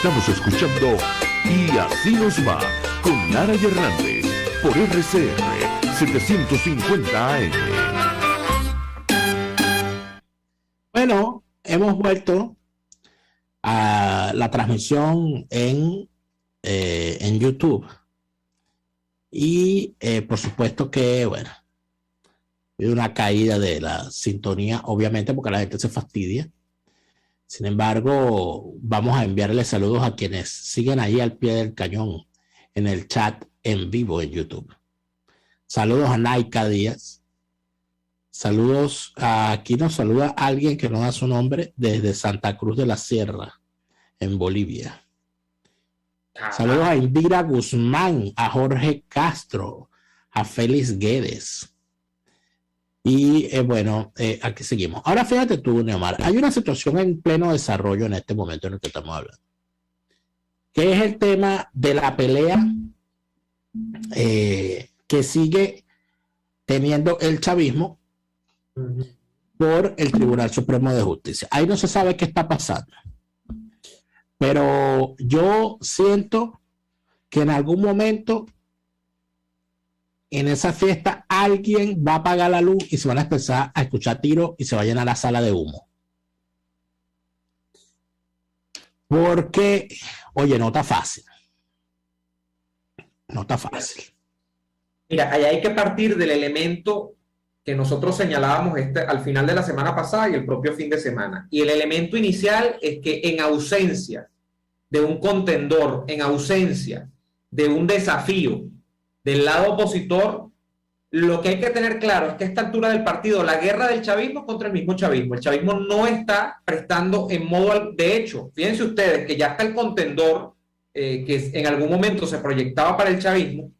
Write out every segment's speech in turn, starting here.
Estamos escuchando Y Así Nos Va con Lara y Hernández por RCR 750 AM. Bueno, hemos vuelto a la transmisión en YouTube. Y por supuesto que, bueno, hay una caída de la sintonía, obviamente, porque la gente se fastidia. Sin embargo, vamos a enviarle saludos a quienes siguen ahí al pie del cañón en el chat en vivo en YouTube. Saludos a Naika Díaz. Saludos aquí nos saluda alguien que no da su nombre desde Santa Cruz de la Sierra, en Bolivia. Saludos a Indira Guzmán, a Jorge Castro, a Félix Guedes. Y bueno, aquí seguimos. Ahora fíjate tú, Neomar, hay una situación en pleno desarrollo en este momento en el que estamos hablando, que es el tema de la pelea que sigue teniendo el chavismo por el Tribunal Supremo de Justicia. Ahí no se sabe qué está pasando, pero yo siento que en algún momento en esa fiesta alguien va a apagar la luz y se van a empezar a escuchar tiros y se va a llenar la sala de humo. Porque, oye, no está fácil. No está fácil. Mira, ahí hay que partir del elemento que nosotros señalábamos al final de la semana pasada y el propio fin de semana. Y el elemento inicial es que en ausencia de un contendor, en ausencia de un desafío del lado opositor, lo que hay que tener claro es que a esta altura del partido, la guerra del chavismo contra el mismo chavismo. El chavismo no está prestando en modo... De hecho, fíjense ustedes que ya está el contendor que en algún momento se proyectaba para el chavismo,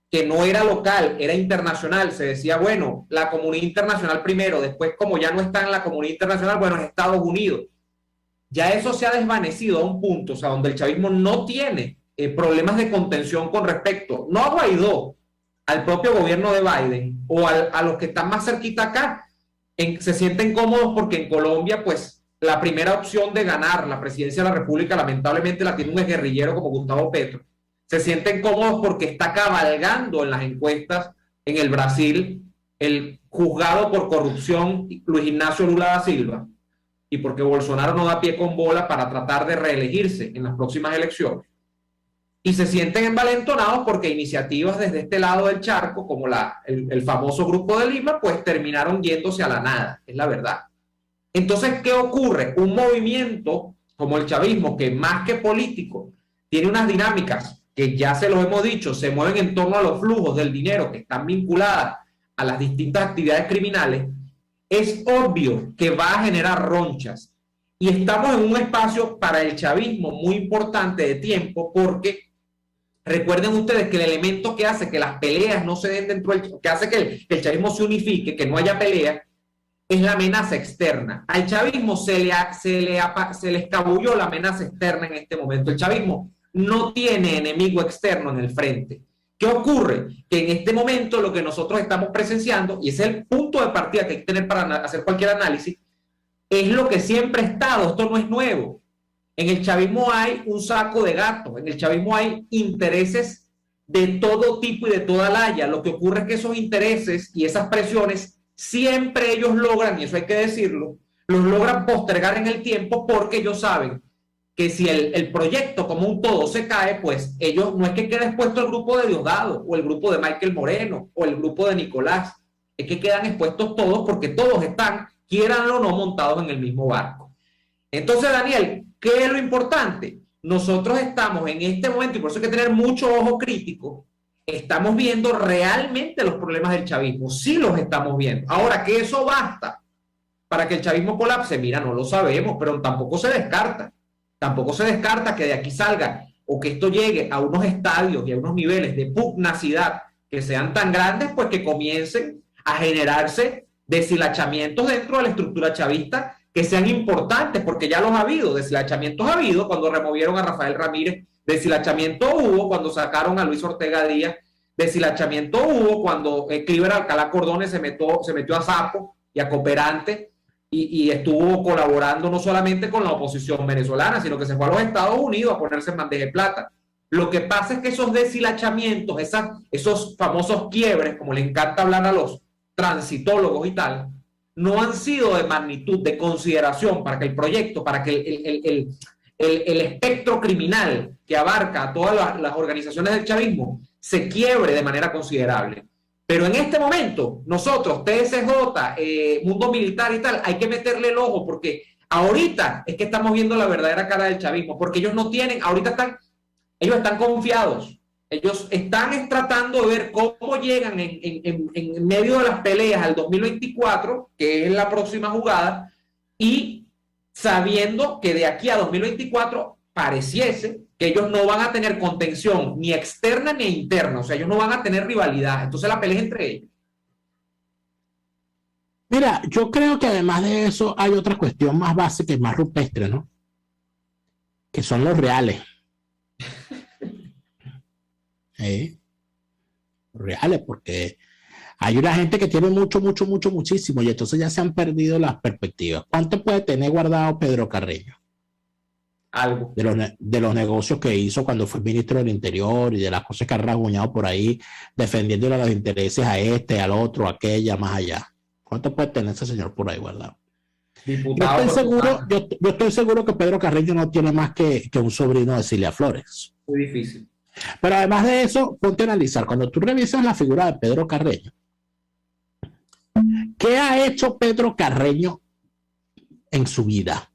que no era local, era internacional. Se decía, bueno, la comunidad internacional primero, después como ya no está en la comunidad internacional, bueno, es Estados Unidos. Ya eso se ha desvanecido a un punto, o sea, donde el chavismo no tiene problemas de contención con respecto, no a Guaidó, al propio gobierno de Biden o a los que están más cerquita acá, se sienten cómodos porque en Colombia, pues, la primera opción de ganar la presidencia de la República lamentablemente la tiene un exguerrillero como Gustavo Petro. Se sienten cómodos porque está cabalgando en las encuestas en el Brasil el juzgado por corrupción Luis Ignacio Lula da Silva y porque Bolsonaro no da pie con bola para tratar de reelegirse en las próximas elecciones. Y se sienten envalentonados porque iniciativas desde este lado del charco, como el famoso Grupo de Lima, pues terminaron yéndose a la nada, es la verdad. Entonces, ¿qué ocurre? Un movimiento como el chavismo, que más que político, tiene unas dinámicas que ya se los hemos dicho, se mueven en torno a los flujos del dinero que están vinculadas a las distintas actividades criminales, es obvio que va a generar ronchas. Y estamos en un espacio para el chavismo muy importante de tiempo porque recuerden ustedes que el elemento que hace que las peleas no se den dentro del... que hace que el chavismo se unifique, que no haya pelea, es la amenaza externa. Al chavismo se le escabulló la amenaza externa en este momento. El chavismo no tiene enemigo externo en el frente. ¿Qué ocurre? Que en este momento lo que nosotros estamos presenciando, y ese es el punto de partida que hay que tener para hacer cualquier análisis, es lo que siempre ha estado. Esto no es nuevo. En el chavismo hay un saco de gatos, en el chavismo hay intereses de todo tipo y de toda laya. Lo que ocurre es que esos intereses y esas presiones siempre ellos logran, y eso hay que decirlo, los logran postergar en el tiempo porque ellos saben que si el proyecto como un todo se cae, pues ellos no es que quede expuesto el grupo de Diosdado o el grupo de Michael Moreno o el grupo de Nicolás, es que quedan expuestos todos porque todos están, quieran o no, montados en el mismo barco. Entonces, Daniel, ¿qué es lo importante? Nosotros estamos en este momento, y por eso hay que tener mucho ojo crítico, estamos viendo realmente los problemas del chavismo, sí los estamos viendo. Ahora, ¿que eso basta para que el chavismo colapse? Mira, no lo sabemos, pero tampoco se descarta. Tampoco se descarta que de aquí salga o que esto llegue a unos estadios y a unos niveles de pugnacidad que sean tan grandes, pues que comiencen a generarse deshilachamientos dentro de la estructura chavista que sean importantes, porque ya los ha habido. Deshilachamientos ha habido cuando removieron a Rafael Ramírez, deshilachamiento hubo cuando sacaron a Luis Ortega Díaz, deshilachamiento hubo cuando Cliver Alcalá Cordones se metió a Sapo y a Cooperante y estuvo colaborando no solamente con la oposición venezolana, sino que se fue a los Estados Unidos a ponerse en bandeja de plata. Lo que pasa es que esos deshilachamientos, esos famosos quiebres, como le encanta hablar a los transitólogos y tal, no han sido de magnitud, de consideración para que el proyecto, para que el espectro criminal que abarca a todas las organizaciones del chavismo se quiebre de manera considerable. Pero en este momento, nosotros, TSJ, mundo militar y tal, hay que meterle el ojo porque ahorita es que estamos viendo la verdadera cara del chavismo, porque ellos no tienen, ellos están confiados, ellos están tratando de ver cómo llegan en medio de las peleas al 2024, que es la próxima jugada, y sabiendo que de aquí a 2024 pareciese que ellos no van a tener contención ni externa ni interna, o sea, ellos no van a tener rivalidad, entonces la pelea es entre ellos. Mira, yo creo que además de eso hay otra cuestión más básica y más rupestre, ¿no? Que son los reales. Reales, porque hay una gente que tiene muchísimo, y entonces ya se han perdido las perspectivas. ¿Cuánto puede tener guardado Pedro Carreño? Algo. De los negocios que hizo cuando fue ministro del Interior y de las cosas que ha rasguñado por ahí, defendiendo los intereses a este, al otro, a aquella, más allá. ¿Cuánto puede tener ese señor por ahí guardado? Diputado, yo estoy seguro que Pedro Carreño no tiene más que un sobrino de Cilia Flores. Muy difícil. Pero además de eso, ponte a analizar. Cuando tú revisas la figura de Pedro Carreño, ¿qué ha hecho Pedro Carreño en su vida?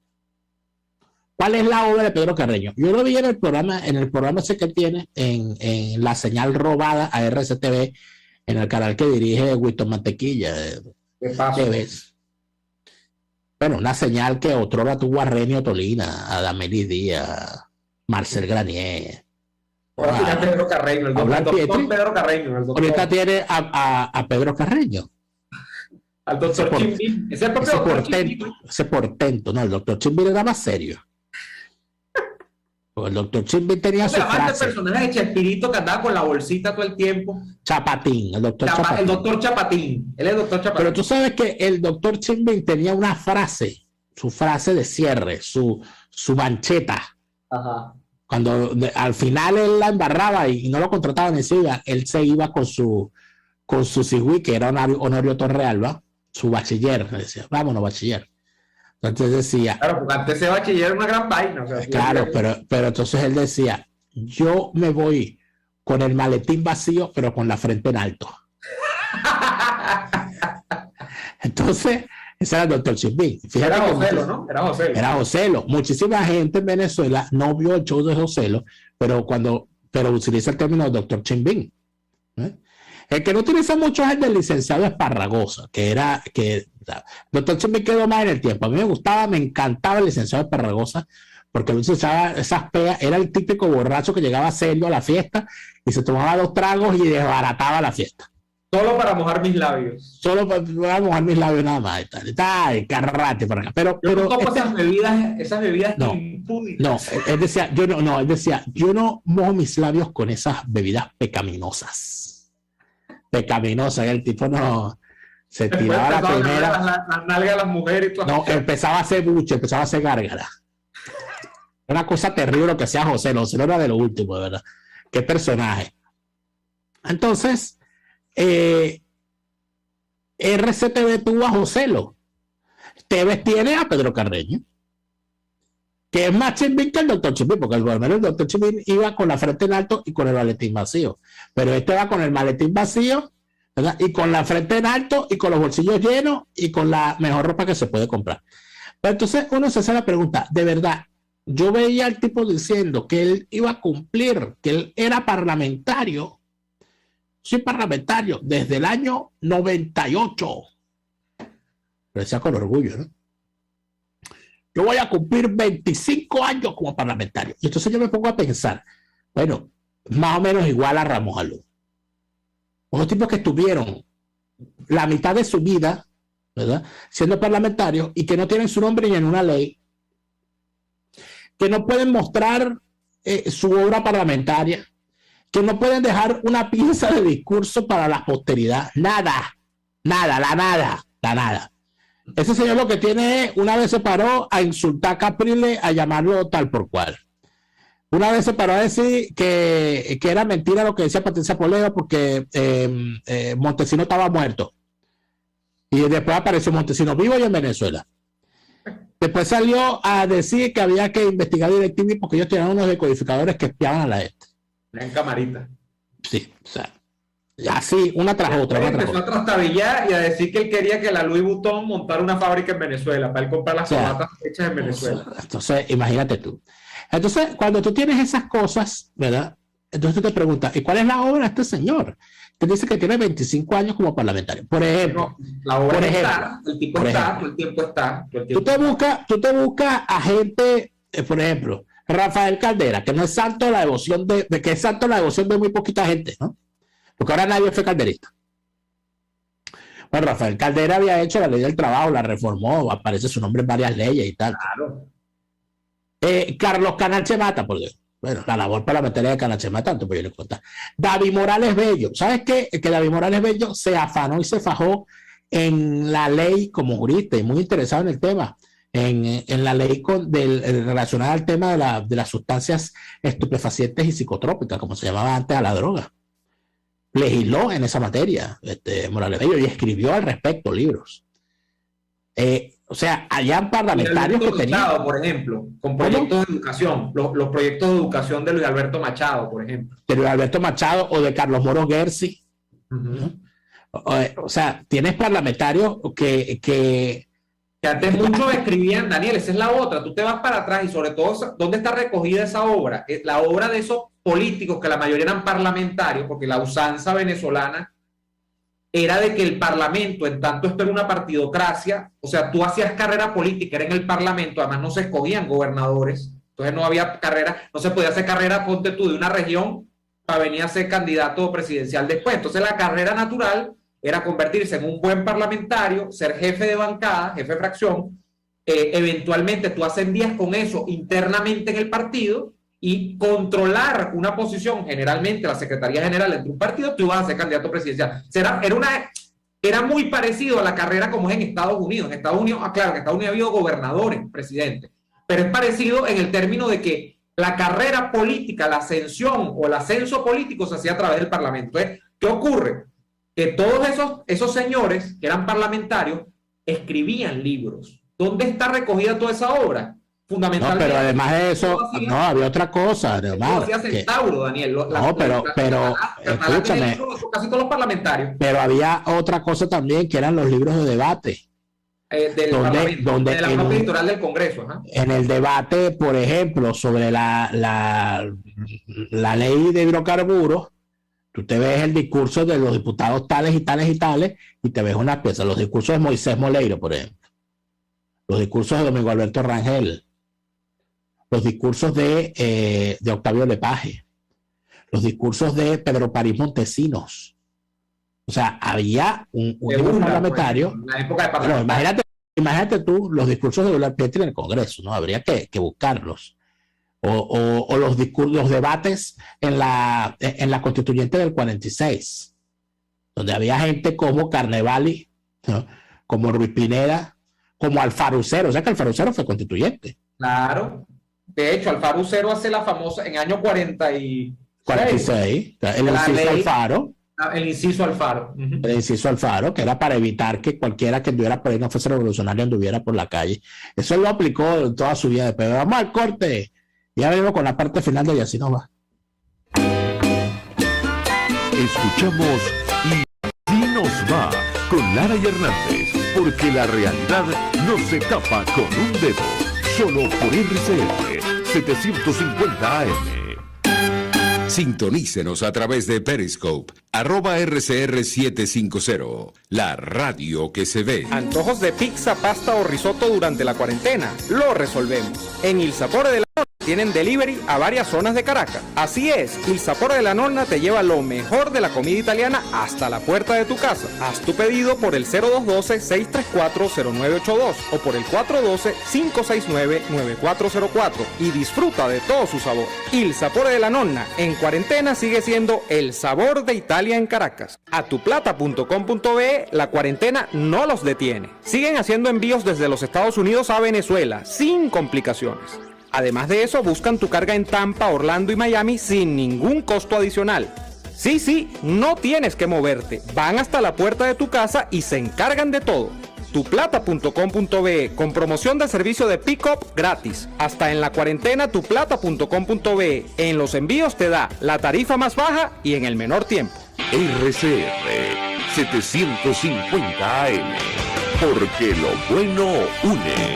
¿Cuál es la obra de Pedro Carreño? Yo lo vi en el programa ese que tiene en la señal robada a RCTV, en el canal que dirige Wilton Mantequilla. ¿Qué pasa? Bueno, una señal que otrora tuvo a Renio Tolina, a Damelis Díaz, Marcel Granier. Ahora tiene a Pedro Carreño, el doctor Pedro Carreño. Ahorita tiene a Pedro Carreño. Al doctor Chimbín. Ese portento. No, el doctor Chimbín era más serio. Porque el doctor Chimbín tenía su frase. El personaje de Chespirito que andaba con la bolsita todo el tiempo. Chapatín, el doctor Chapatín. El doctor Chapatín. Él es el doctor Chapatín. Pero tú sabes que el doctor Chimbín tenía una frase, su frase de cierre, su mancheta. Ajá. Cuando al final él la embarraba y no lo contrataban encima, él se iba con su cigüí, que era Honorio Torrealba, su bachiller. Le decía, vámonos, bachiller. Entonces decía... Claro, porque antes ese bachiller era una gran vaina. O sea, claro, pero entonces él decía, yo me voy con el maletín vacío, pero con la frente en alto. Entonces, ese era el doctor Chimbín. Era Joselo, ¿no? Era Joselo. Muchísima gente en Venezuela no vio el show de Joselo, pero utiliza el término doctor Chimbín. El que no utiliza mucho es el del licenciado Esparragosa, doctor Chimbín quedó más en el tiempo. A mí me encantaba el licenciado Esparragosa, porque él usaba esas pegas, era el típico borracho que llegaba serio a la fiesta y se tomaba 2 tragos y desbarataba la fiesta. Solo para mojar mis labios. Solo para mojar mis labios nada más. Carrate para acá. Pero no tomo esas bebidas no, impúdicas. No, él decía, yo no mojo mis labios con esas bebidas pecaminosas. Pecaminosas, el tipo no se tiraba la primera. Las nalgas de las mujeres y todo. No, empezaba a hacer buche, empezaba a hacer gárgara. Una cosa terrible lo que hacía José. José era de lo último, de verdad. Qué personaje. Entonces, RCTV tuvo a Joselo. Tevez tiene a Pedro Carreño, que es más Chimbín que el doctor Chimbín, porque el doctor Chimbín iba con la frente en alto y con el maletín vacío, pero este va con el maletín vacío, ¿verdad? Y con la frente en alto y con los bolsillos llenos y con la mejor ropa que se puede comprar. Pero entonces uno se hace la pregunta, de verdad, yo veía al tipo diciendo que él iba a cumplir, que él era parlamentario. Soy parlamentario desde el año 98. Lo decía con orgullo, ¿no? Yo voy a cumplir 25 años como parlamentario. Y entonces yo me pongo a pensar, bueno, más o menos igual a Ramos Alú. Unos tipos que estuvieron la mitad de su vida, ¿verdad?, siendo parlamentarios y que no tienen su nombre ni en una ley, que no pueden mostrar su obra parlamentaria, que no pueden dejar una pieza de discurso para la posteridad. Nada. Ese señor lo que tiene es, una vez se paró a insultar a Capriles, a llamarlo tal por cual. Una vez se paró a decir que era mentira lo que decía Patricia Poleo porque Montesino estaba muerto. Y después apareció Montesino vivo y en Venezuela. Después salió a decir que había que investigar DirecTV porque ellos tenían unos decodificadores que espiaban a la gente. En camarita. Sí, o sea, así, una tras otra. Empezó a trastabillar y a decir que él quería que la Louis Vuitton montara una fábrica en Venezuela para él comprar las corbatas hechas en Venezuela. Entonces, imagínate tú. Entonces, cuando tú tienes esas cosas, ¿verdad? Entonces tú te preguntas, ¿y cuál es la obra de este señor? Te dice que tiene 25 años como parlamentario. Por ejemplo, la obra está, el tipo está, todo el tiempo está. Tú te buscas a gente, por ejemplo, Rafael Caldera, que no es santo la devoción que es santo la devoción de muy poquita gente, ¿no? Porque ahora nadie fue calderista. Bueno, Rafael Caldera había hecho la ley del trabajo, la reformó, aparece su nombre en varias leyes y tal. Claro. Carlos Canal Mata, por Dios. Bueno, la labor parlamentaria de Canal Mata, tanto pues yo le cuento. David Morales Bello. ¿Sabes qué? Que David Morales Bello se afanó y se fajó en la ley como jurista y muy interesado en el tema. En la ley relacionada al tema de las sustancias estupefacientes y psicotrópicas, como se llamaba antes a la droga. Legisló en esa materia Morales Bello y escribió al respecto libros. O sea, habían parlamentarios que tenían... por ejemplo, con proyectos de educación, los proyectos de educación de Luis Alberto Machado, por ejemplo. De Luis Alberto Machado o de Carlos Moro Gersi. O sea, tienes parlamentarios que antes muchos escribían, Daniel, esa es la otra, tú te vas para atrás y sobre todo, ¿dónde está recogida esa obra? La obra de esos políticos, que la mayoría eran parlamentarios, porque la usanza venezolana era de que el parlamento, en tanto esto era una partidocracia, o sea, tú hacías carrera política, era en el parlamento, además no se escogían gobernadores, entonces no había carrera, no se podía hacer carrera, ponte tú, de una región para venir a ser candidato presidencial después. Entonces la carrera natural era convertirse en un buen parlamentario, ser jefe de bancada, jefe de fracción, eventualmente tú ascendías con eso internamente en el partido y controlar una posición, generalmente la Secretaría General entre un partido, tú ibas a ser candidato presidencial. Era muy parecido a la carrera como es en Estados Unidos. En Estados Unidos, claro, en Estados Unidos ha habido gobernadores, presidentes, pero es parecido en el término de que la carrera política, la ascensión o el ascenso político se hacía a través del Parlamento. ¿Qué ocurre? Que todos esos señores que eran parlamentarios escribían libros. ¿Dónde está recogida toda esa obra? Fundamentalmente. No, pero además de eso, no, había otra cosa. Además, Centauro, Daniel. Escúchame. Casi todos los parlamentarios. Pero había otra cosa también, que eran los libros de debate. De la propia editorial del Congreso. En el debate, por ejemplo, sobre la ley de hidrocarburos, tú te ves el discurso de los diputados tales y tales y tales, y te ves una pieza. Los discursos de Moisés Moleiro, por ejemplo. Los discursos de Domingo Alberto Rangel. Los discursos de Octavio Lepage. Los discursos de Pedro París Montesinos. O sea, había un libro parlamentario. En la época de parlamentario. Imagínate tú los discursos de Euler Petri en el Congreso, ¿no? Habría que buscarlos. O los debates en la constituyente del 46, donde había gente como Carnevali, ¿no? Como Ruiz Pineda, como Alfaro Ucero. O sea que Alfaro Ucero fue constituyente. Claro. De hecho, Alfaro Ucero hace la famosa, en año 46. El inciso Alfaro. El inciso Alfaro. El inciso Alfaro, que era para evitar que cualquiera que anduviera por ahí no fuese revolucionario, anduviera por la calle. Eso lo aplicó toda su vida. Pero vamos al corte. Ya venimos con la parte final de Y Así Nos Va. Escuchamos Y Así Nos Va con Lara y Hernández, porque la realidad no se tapa con un dedo. Solo por RCR 750 AM. Sintonícenos a través de Periscope, @RCR750, la radio que se ve. Antojos de pizza, pasta o risotto durante la cuarentena. Lo resolvemos. En Il Sapore de la Noche tienen delivery a varias zonas de Caracas. Así es, Il Sapore de la Nonna te lleva lo mejor de la comida italiana hasta la puerta de tu casa. Haz tu pedido por el 0212-634-0982 o por el 412-569-9404 y disfruta de todo su sabor. Il Sapore de la Nonna en cuarentena sigue siendo el sabor de Italia en Caracas. Atuplata.com.be, la cuarentena no los detiene. Siguen haciendo envíos desde los Estados Unidos a Venezuela sin complicaciones. Además de eso, buscan tu carga en Tampa, Orlando y Miami sin ningún costo adicional. Sí, no tienes que moverte. Van hasta la puerta de tu casa y se encargan de todo. Tuplata.com.be con promoción de servicio de pick-up gratis. Hasta en la cuarentena tuplata.com.be. En los envíos te da la tarifa más baja y en el menor tiempo. RCR 750 AM, porque lo bueno une.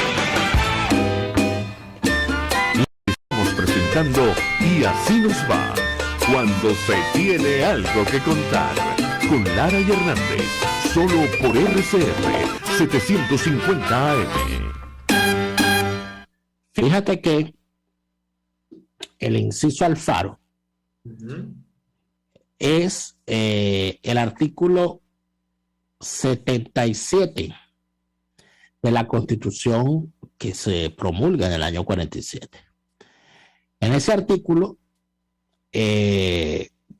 Estamos presentando Y así nos va, cuando se tiene algo que contar, con Lara y Hernández, solo por RCR 750 AM. Fíjate que el inciso Alfaro es el artículo 77 de la Constitución que se promulga en el año 47. En ese artículo,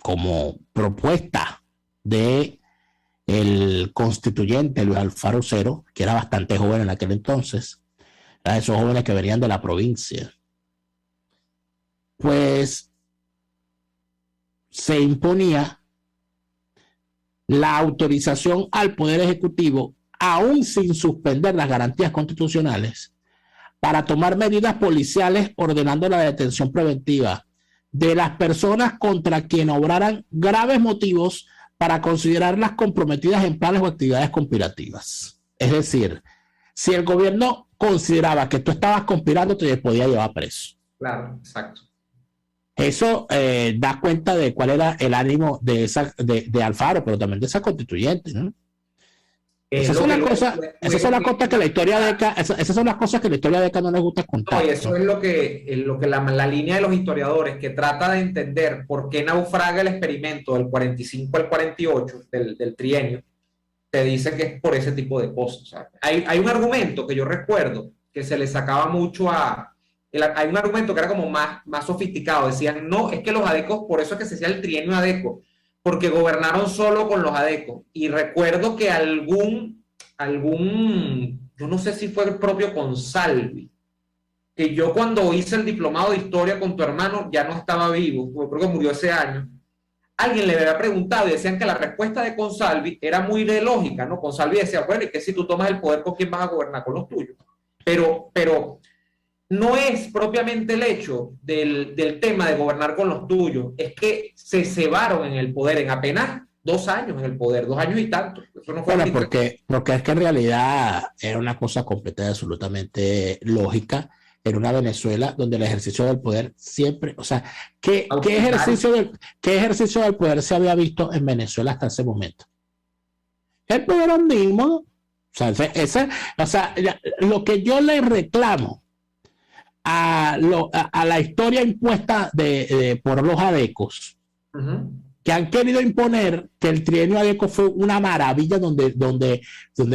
como propuesta de el constituyente Luis Alfaro Cero, que era bastante joven en aquel entonces, era de esos jóvenes que venían de la provincia, pues se imponía la autorización al Poder Ejecutivo, aún sin suspender las garantías constitucionales, para tomar medidas policiales ordenando la detención preventiva de las personas contra quien obraran graves motivos para considerarlas comprometidas en planes o actividades conspirativas. Es decir, si el gobierno consideraba que tú estabas conspirando, te podía llevar preso. Claro, exacto. Eso da cuenta de cuál era el ánimo de Alfaro, pero también de esa constituyente, ¿no? Esas son las cosas que la historia de ECA, esas son las cosas que la historia de ECA no les gusta contar. No, y eso, ¿no? Es lo que la línea de los historiadores, que trata de entender por qué naufraga el experimento del 45 al 48 del trienio, te dice que es por ese tipo de cosas. O sea, hay un argumento que yo recuerdo que se le sacaba mucho hay un argumento que era como más sofisticado. Decían, no, es que los adecos, por eso es que se decía el trienio adeco, porque gobernaron solo con los adecos. Y recuerdo que algún, yo no sé si fue el propio Consalvi, que yo cuando hice el diplomado de historia con tu hermano ya no estaba vivo, creo que murió ese año. Alguien le había preguntado y decían que la respuesta de Consalvi era muy de lógica, ¿no? Consalvi decía, bueno, y que si tú tomas el poder, ¿con quién vas a gobernar? Con los tuyos. Pero no es propiamente el hecho del tema de gobernar con los tuyos, es que se cebaron en el poder en apenas 2 años en el poder, 2 años y tanto. Eso no fue porque es que en realidad era una cosa completa y absolutamente lógica en una Venezuela donde el ejercicio del poder siempre, o sea, ¿qué ejercicio del poder se había visto en Venezuela hasta ese momento? El poder mismo. O sea, lo que yo le reclamo a la historia impuesta por los adecos, que han querido imponer que el trienio adeco fue una maravilla donde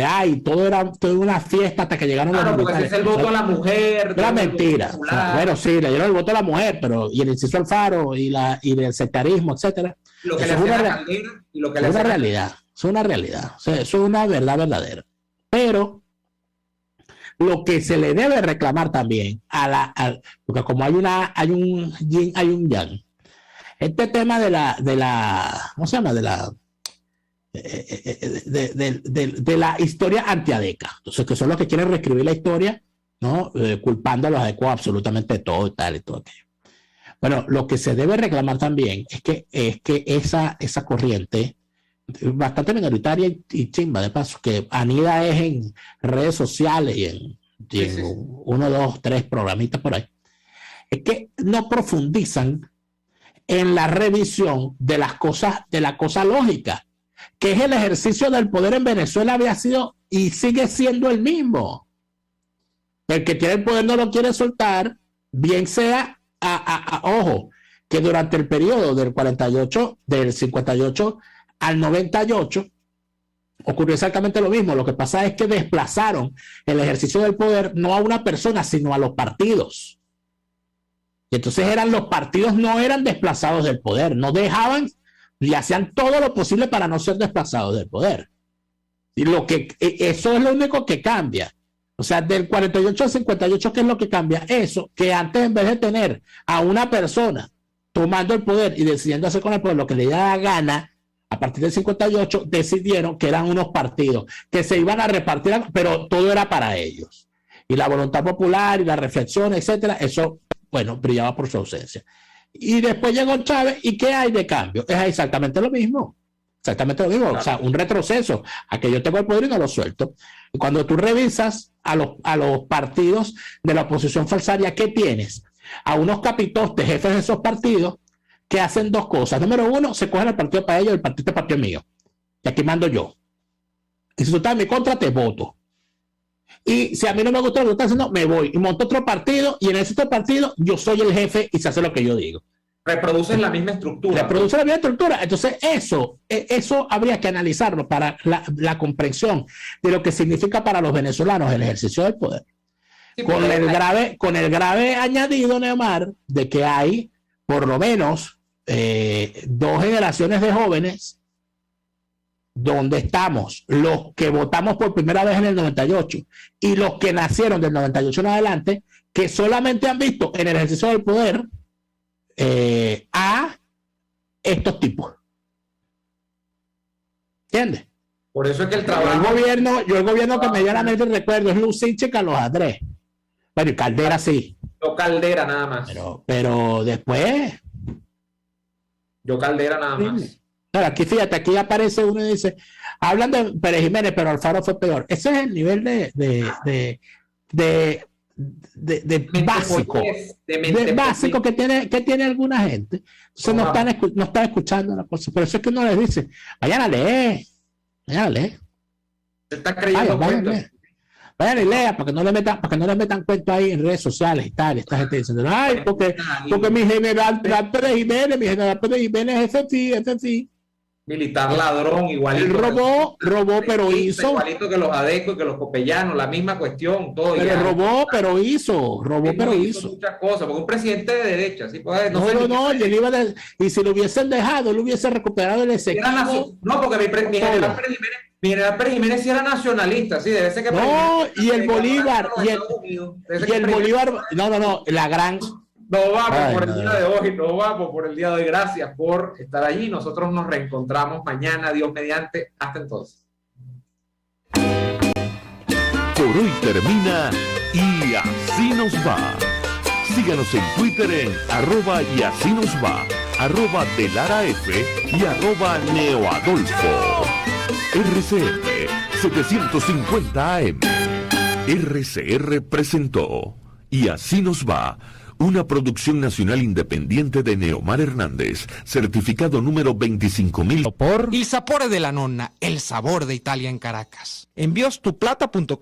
hay todo era una fiesta hasta que llegaron los militares. Porque es el voto a la mujer. Era mentira. O sea, bueno, sí, le dieron el voto a la mujer, pero y el inciso Alfaro y el sectarismo, etcétera. Lo que le hacía la Caldera y lo que le hacía una realidad. Eso es una realidad. O sea, eso es una verdad verdadera. Pero lo que se le debe reclamar también porque como hay un yin, hay un yang. Este tema de la ¿cómo se llama? De la historia antiadeca. Entonces, que son los que quieren reescribir la historia, ¿no? Culpando a los adecos absolutamente de todo y tal y todo aquello. Bueno, lo que se debe reclamar también es que esa corriente bastante minoritaria y chimba de paso, que anida es en redes sociales y en 1, 2, 3 programitas por ahí, es que no profundizan en la revisión de las cosas, de la cosa lógica, que es el ejercicio del poder en Venezuela había sido y sigue siendo el mismo. El que tiene el poder no lo quiere soltar, bien sea ojo, que durante el periodo del 58 al 98, ocurrió exactamente lo mismo. Lo que pasa es que desplazaron el ejercicio del poder no a una persona, sino a los partidos. Y entonces los partidos no eran desplazados del poder, no dejaban y hacían todo lo posible para no ser desplazados del poder. Y eso es lo único que cambia. O sea, del 48 al 58, ¿qué es lo que cambia? Eso, que antes en vez de tener a una persona tomando el poder y decidiendo hacer con el poder lo que le da la gana, a partir del 58 decidieron que eran unos partidos que se iban a repartir, pero todo era para ellos. Y la voluntad popular y la reflexión, etcétera, eso, bueno, brillaba por su ausencia. Y después llegó Chávez, ¿y qué hay de cambio? Es exactamente lo mismo. Exactamente lo mismo, claro. O sea, un retroceso a que yo tengo el poder y no lo suelto. Y cuando tú revisas a los partidos de la oposición falsaria, ¿qué tienes? A unos capitostes, jefes de esos partidos, que hacen dos cosas. Número uno, se cogen el partido para ellos, el partido es partido mío. Y aquí mando yo. Y si tú estás en mi contra, te voto. Y si a mí no me gusta lo que estás haciendo, me voy y monto otro partido, y en ese otro partido yo soy el jefe y se hace lo que yo digo. Reproducen la misma estructura. Reproducen la misma estructura. Entonces, eso habría que analizarlo para la comprensión de lo que significa para los venezolanos el ejercicio del poder. Sí, con el grave añadido, Neomar, de que hay por lo menos 2 generaciones de jóvenes donde estamos los que votamos por primera vez en el 98 y los que nacieron del 98 en adelante, que solamente han visto en el ejercicio del poder a estos tipos. ¿Entiendes? Por eso es que el trabajo... Yo el gobierno que medianamente recuerdo es Lucinche y Carlos Andrés. Bueno, y Caldera sí. Yo Caldera nada más. Pero después... Yo Caldera nada más. Claro, aquí fíjate, aquí aparece uno y dice, hablan de Pérez Jiménez, pero Alfaro fue peor. Ese es el nivel de básico, básico que tiene alguna gente. Entonces no están escuchando la cosa. Por eso es que uno les dice, vayan a leer. Se está creyendo Vayan y lea para que no le metan cuento ahí en redes sociales y tal. Esta gente diciendo, ay, porque mi general Pérez Jiménez es FFI. Militar ladrón, igualito. Él robó, pero hizo. Igualito que los adecos y que los copellanos, la misma cuestión, todo. Pero robó, hizo. Muchas cosas, porque un presidente de derecha, ¿sí? Pues, y si lo hubiesen dejado, lo hubiese recuperado el executivo. No, porque mi general Pérez Jiménez sí era nacionalista, sí, debe ser que... No, y el Bolívar, la gran... Nos vamos por el día de hoy. Gracias por estar allí. Nosotros nos reencontramos mañana, Dios mediante. Hasta entonces. Por hoy termina Y Así Nos Va. Síganos en Twitter en @YASÍNOSVA, @DeLaraF y @NeoAdolfo. RCR 750 AM. RCR presentó Y Así Nos Va, una producción nacional independiente de Neomar Hernández, certificado número 25.000 por Il Sapore della Nonna, el sabor de Italia en Caracas. Envíos tuplata.com